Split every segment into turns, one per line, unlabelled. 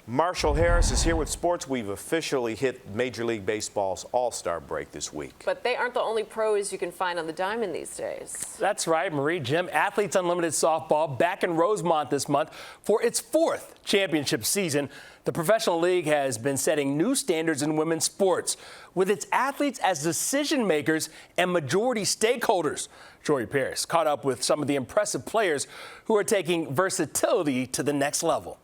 Marshall Harris is here with sports. We've officially hit Major League Baseball's All-Star break this week.
But they aren't the only pros you can find on the diamond these days.
That's right, Marie. Jim, Athletes Unlimited Softball back in Rosemont this month for its fourth championship season. The professional league has been setting new standards in women's sports with its athletes as decision makers and majority stakeholders. Jory Paris caught up with some of the impressive players who are taking versatility to the next level.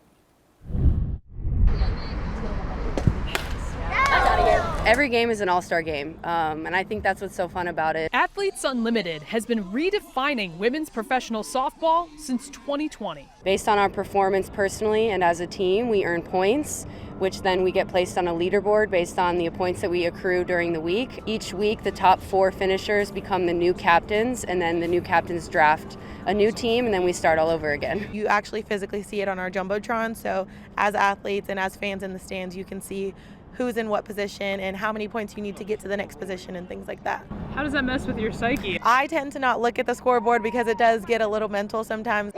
Every game is an all-star game, and I think that's what's so fun about it.
Athletes Unlimited has been redefining women's professional softball since 2020.
Based on our performance personally and as a team, we earn points, which then we get placed on a leaderboard based on the points that we accrue during the week. Each week, the top 4 finishers become the new captains, and then the new captains draft a new team, and then we start all over again.
You actually physically see it on our Jumbotron, so as athletes and as fans in the stands, you can see who's in what position and how many points you need to get to the next position and things like that.
How does that mess with your psyche?
I tend to not look at the scoreboard because it does get a little mental sometimes.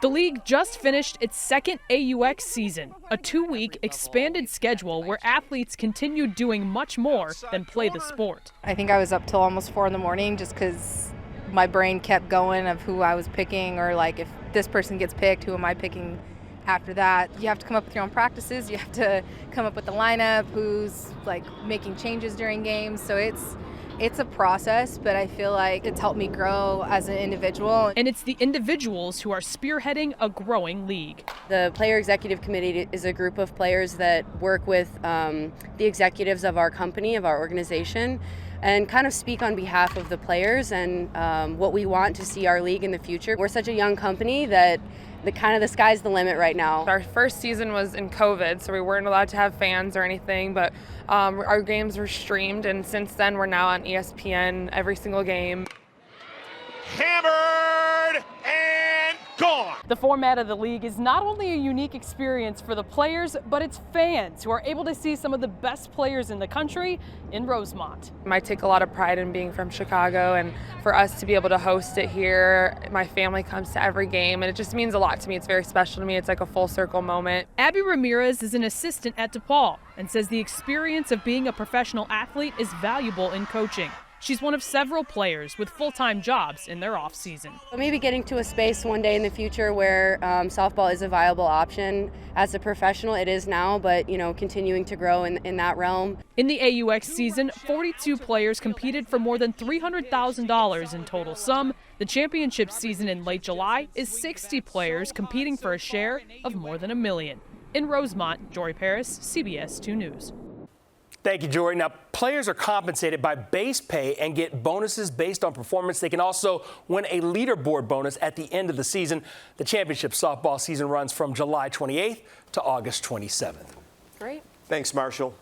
The league just finished its second AUX season, a 2-week expanded schedule where athletes continued doing much more than play the sport.
I think I was up till almost 4 in the morning just because my brain kept going of who I was picking, or like if this person gets picked, who am I picking? After that, you have to come up with your own practices. You have to come up with the lineup, who's like making changes during games. So it's a process, but I feel like it's helped me grow as an individual.
And it's the individuals who are spearheading a growing league.
The Player Executive Committee is a group of players that work with the executives of our company, of our organization, and kind of speak on behalf of the players and what we want to see our league in the future. We're such a young company that the sky's the limit right now.
Our first season was in COVID, so we weren't allowed to have fans or anything, but our games were streamed, and since then we're now on ESPN every single game.
Hammered and gone.
The format of the league is not only a unique experience for the players, but its fans who are able to see some of the best players in the country in Rosemont.
I take a lot of pride in being from Chicago, and for us to be able to host it here, my family comes to every game, and it just means a lot to me. It's very special to me. It's like a full circle moment.
Abby Ramirez is an assistant at DePaul and says the experience of being a professional athlete is valuable in coaching. She's one of several players with full-time jobs in their off-season.
Maybe getting to a space one day in the future where softball is a viable option. As a professional, it is now, but continuing to grow in that realm.
In the AUX season, 42 players competed for more than $300,000 in total sum. The championship season in late July is 60 players competing for a share of more than $1 million. In Rosemont, Jory Paris, CBS 2 News.
Thank you, Jory. Now, players are compensated by base pay and get bonuses based on performance. They can also win a leaderboard bonus at the end of the season. The championship softball season runs from July 28th to August 27th.
Great.
Thanks, Marshall.